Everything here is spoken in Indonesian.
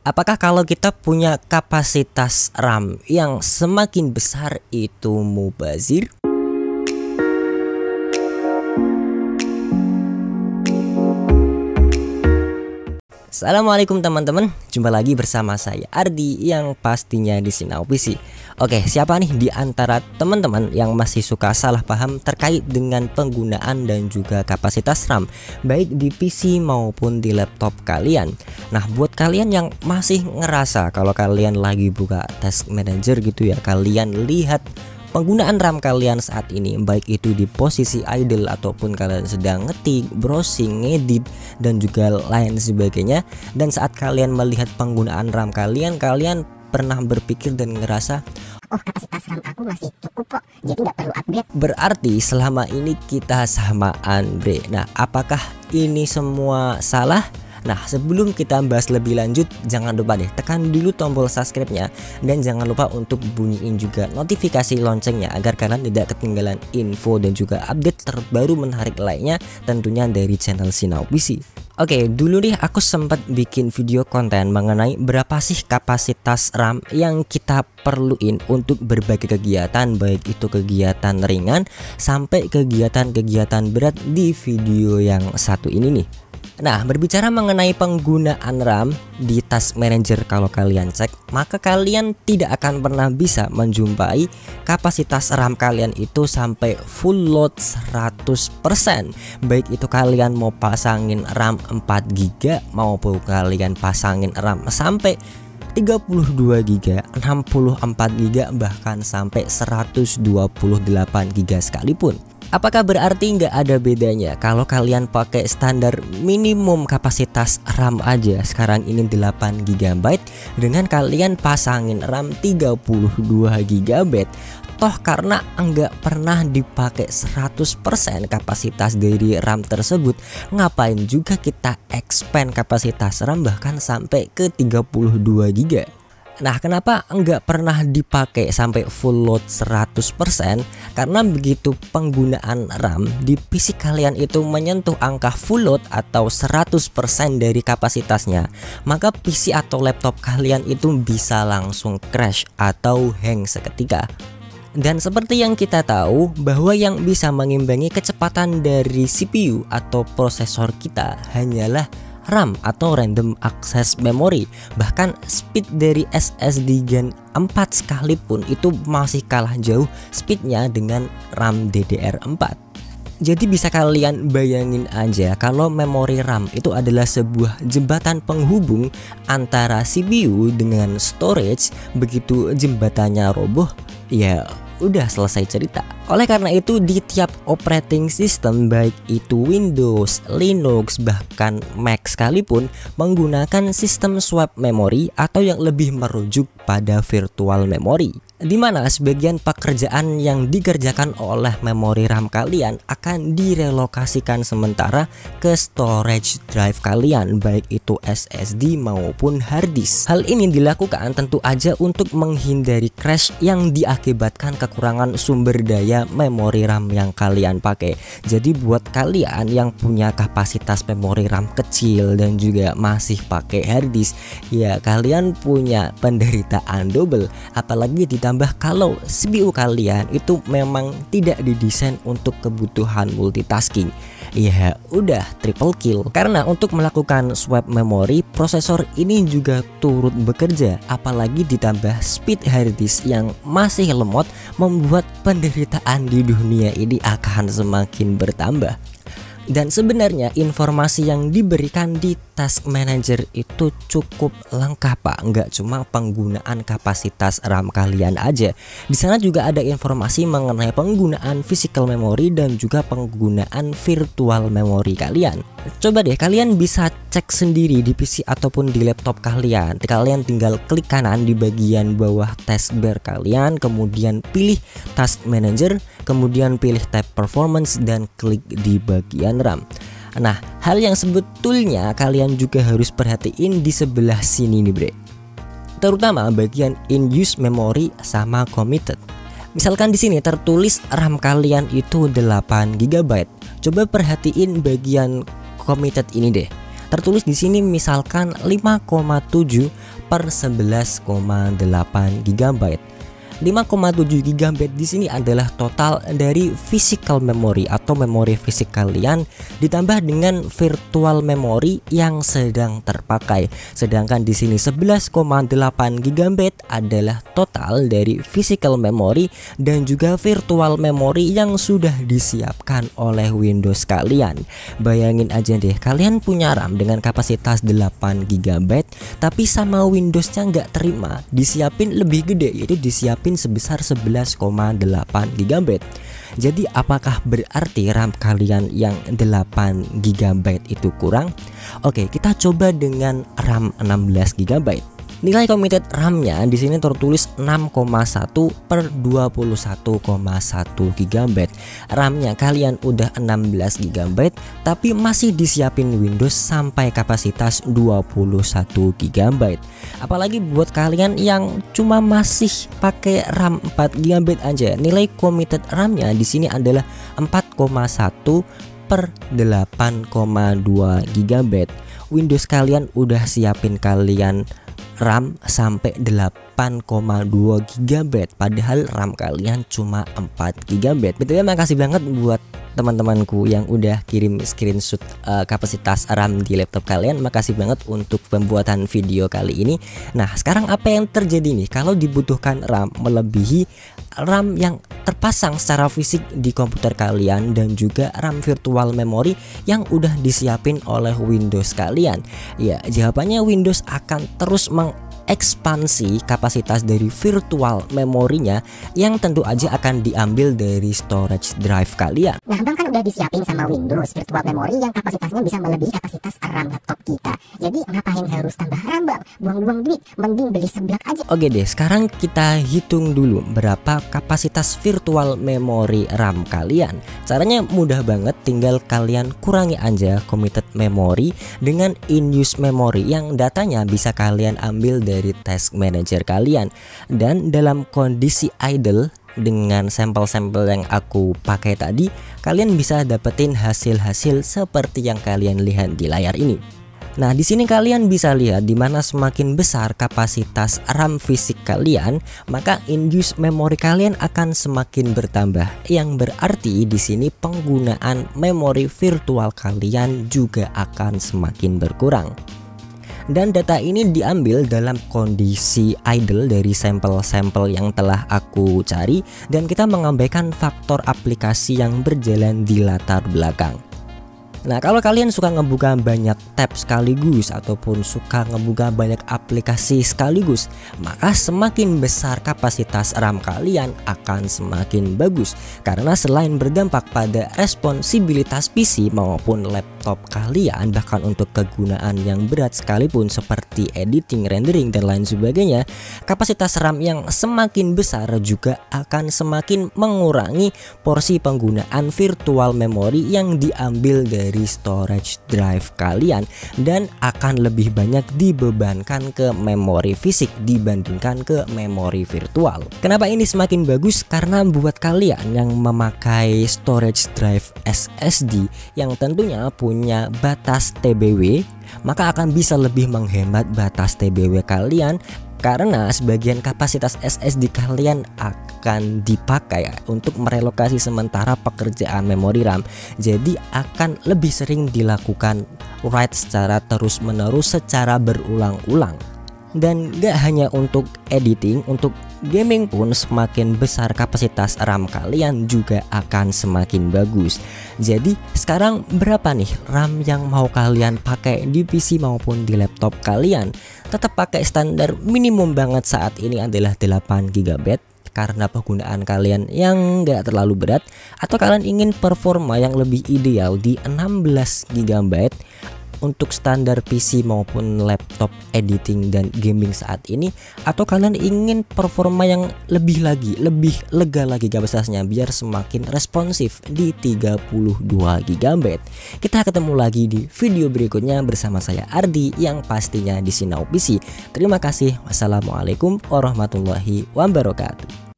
Apakah kalau kita punya kapasitas RAM yang semakin besar itu mubazir? Assalamualaikum teman-teman, jumpa lagi bersama saya Ardi yang pastinya di Sinau PC. Oke, siapa nih di antara teman-teman yang masih suka salah paham terkait dengan penggunaan dan juga kapasitas RAM baik di PC maupun di laptop kalian? Nah, buat kalian yang masih ngerasa kalau kalian lagi buka Task Manager gitu ya, kalian lihat penggunaan RAM kalian saat ini, baik itu di posisi idle ataupun kalian sedang ngetik, browsing, ngedit, dan juga lain sebagainya. Dan saat kalian melihat penggunaan RAM kalian pernah berpikir dan ngerasa, oh, kapasitas RAM aku masih cukup kok, jadi nggak perlu upgrade. Berarti selama ini kita samaan, bre. Nah, apakah ini semua salah? Nah, sebelum kita bahas lebih lanjut, jangan lupa deh tekan dulu tombol subscribe-nya dan jangan lupa untuk bunyiin juga notifikasi loncengnya agar kalian tidak ketinggalan info dan juga update terbaru menarik lainnya tentunya dari channel Sinau PC. Oke, dulu nih aku sempat bikin video konten mengenai berapa sih kapasitas RAM yang kita perluin untuk berbagai kegiatan, baik itu kegiatan ringan sampai kegiatan-kegiatan berat di video yang satu ini nih. Nah, berbicara mengenai penggunaan RAM di Task Manager, kalau kalian cek, maka kalian tidak akan pernah bisa menjumpai kapasitas RAM kalian itu sampai full load 100%. Baik itu kalian mau pasangin RAM 4GB maupun kalian pasangin RAM sampai 32GB, 64GB, bahkan sampai 128GB sekalipun. Apakah berarti nggak ada bedanya kalau kalian pakai standar minimum kapasitas RAM aja sekarang ini 8GB dengan kalian pasangin RAM 32GB? Toh karena nggak pernah dipakai 100% kapasitas dari RAM tersebut, ngapain juga kita expand kapasitas RAM bahkan sampai ke 32GB? Nah, kenapa enggak pernah dipakai sampai full load 100%? Karena begitu penggunaan RAM di PC kalian itu menyentuh angka full load atau 100% dari kapasitasnya, maka PC atau laptop kalian itu bisa langsung crash atau hang seketika. Dan seperti yang kita tahu bahwa yang bisa mengimbangi kecepatan dari CPU atau prosesor kita hanyalah RAM atau Random Access Memory. Bahkan speed dari SSD Gen 4 sekalipun itu masih kalah jauh speednya dengan RAM DDR4. Jadi bisa kalian bayangin aja kalau memori RAM itu adalah sebuah jembatan penghubung antara CPU dengan storage. Begitu jembatannya roboh, ya udah selesai cerita. Oleh karena itu di tiap operating system baik itu Windows, Linux, bahkan Mac sekalipun menggunakan sistem swap memory atau yang lebih merujuk pada virtual memory, di mana sebagian pekerjaan yang dikerjakan oleh memori RAM kalian akan direlokasikan sementara ke storage drive kalian, baik itu SSD maupun hard disk. Hal ini dilakukan tentu aja untuk menghindari crash yang diakibatkan kekurangan sumber daya memori RAM yang kalian pakai. Jadi buat kalian yang punya kapasitas memori RAM kecil dan juga masih pakai hard disk, ya kalian punya penderitaan double. Apalagi ditambah kalau CPU kalian itu memang tidak didesain untuk kebutuhan multitasking, ya udah triple kill. Karena untuk melakukan swap memori, prosesor ini juga turut bekerja, apalagi ditambah speed hard disk yang masih lemot, membuat penderitaan di dunia ini akan semakin bertambah. Dan sebenarnya informasi yang diberikan di Task Manager itu cukup lengkap, Pak. Nggak cuma penggunaan kapasitas RAM kalian aja. Di sana juga ada informasi mengenai penggunaan physical memory dan juga penggunaan virtual memory kalian. Coba deh kalian bisa cek sendiri di PC ataupun di laptop kalian. Kalian tinggal klik kanan di bagian bawah taskbar kalian, kemudian pilih Task Manager, kemudian pilih tab Performance dan klik di bagian RAM. Nah, hal yang sebetulnya kalian juga harus perhatiin di sebelah sini nih, bre. Terutama bagian in use memory sama committed. Misalkan di sini tertulis RAM kalian itu 8GB. Coba perhatiin bagian committed ini deh. Tertulis di sini misalkan 5,7 per 11,8 GB. 5,7 GB di sini adalah total dari physical memory atau memori fisik kalian ditambah dengan virtual memory yang sedang terpakai. Sedangkan di sini 11,8 GB adalah total dari physical memory dan juga virtual memory yang sudah disiapkan oleh Windows kalian. Bayangin aja deh, kalian punya RAM dengan kapasitas 8 GB tapi sama Windowsnya nggak terima, disiapin lebih gede, yaitu disiapin sebesar 11,8 GB. Jadi apakah berarti RAM kalian yang 8 GB itu kurang? Oke, kita coba dengan RAM 16 GB. Nilai committed RAM-nya di sini tertulis 6,1 per 21,1 GB. RAM-nya kalian udah 16 GB tapi masih disiapin Windows sampai kapasitas 21 GB. Apalagi buat kalian yang cuma masih pakai RAM 4 GB aja, nilai committed RAM-nya di sini adalah 4,1 per 8,2 GB. Windows kalian udah siapin kalian RAM sampai 8,2 GB padahal RAM kalian cuma 4 GB. Betul, makasih banget buat teman-temanku yang udah kirim screenshot kapasitas RAM di laptop kalian. Makasih banget untuk pembuatan video kali ini. Nah, sekarang apa yang terjadi nih kalau dibutuhkan RAM melebihi RAM yang terpasang secara fisik di komputer kalian dan juga RAM virtual memory yang udah disiapin oleh Windows kalian? Ya, jawabannya Windows akan terus mengekspansi kapasitas dari virtual memorinya yang tentu aja akan diambil dari storage drive kalian. Nah, Bang, kan udah disiapin sama Windows virtual memory yang kapasitasnya bisa melebihi kapasitas RAM laptop kita. Jadi ngapain harus tambah RAM, Bang? Buang-buang duit, mending beli seblak aja. Oke deh, sekarang kita hitung dulu berapa kapasitas virtual memory RAM kalian. Caranya mudah banget, tinggal kalian kurangi aja committed memory dengan in-use memory yang datanya bisa kalian ambil dari task manager kalian. Dan dalam kondisi idle dengan sampel-sampel yang aku pakai tadi, kalian bisa dapetin hasil-hasil seperti yang kalian lihat di layar ini. Nah, di sini kalian bisa lihat di mana semakin besar kapasitas RAM fisik kalian, maka in-use memory kalian akan semakin bertambah. Yang berarti di sini penggunaan memori virtual kalian juga akan semakin berkurang. Dan data ini diambil dalam kondisi idle dari sampel-sampel yang telah aku cari, dan kita mengabaikan faktor aplikasi yang berjalan di latar belakang. Nah, kalau kalian suka ngebuka banyak tab sekaligus ataupun suka ngebuka banyak aplikasi sekaligus, maka semakin besar kapasitas RAM kalian akan semakin bagus. Karena selain berdampak pada responsibilitas PC maupun laptop kalian, bahkan untuk kegunaan yang berat sekalipun seperti editing, rendering, dan lain sebagainya, kapasitas RAM yang semakin besar juga akan semakin mengurangi porsi penggunaan virtual memory yang diambil dari storage drive kalian dan akan lebih banyak dibebankan ke memori fisik dibandingkan ke memori virtual. Kenapa ini semakin bagus? Karena buat kalian yang memakai storage drive SSD yang tentunya punya batas TBW, maka akan bisa lebih menghemat batas TBW kalian, karena sebagian kapasitas SSD kalian akan dipakai untuk merelokasi sementara pekerjaan memori RAM. Jadi akan lebih sering dilakukan write secara terus menerus secara berulang-ulang. Dan gak hanya untuk editing, untuk gaming pun semakin besar kapasitas RAM kalian juga akan semakin bagus. Jadi sekarang berapa nih RAM yang mau kalian pakai di PC maupun di laptop kalian? Tetap pakai standar minimum banget saat ini adalah 8 GB karena penggunaan kalian yang gak terlalu berat, atau kalian ingin performa yang lebih ideal di 16 GB untuk standar PC maupun laptop editing dan gaming saat ini, atau kalian ingin performa yang lebih lega lagi kapasitasnya biar semakin responsif di 32 GB. Kita ketemu lagi di video berikutnya bersama saya Ardi yang pastinya di Sinau PC. Terima kasih. Wassalamualaikum warahmatullahi wabarakatuh.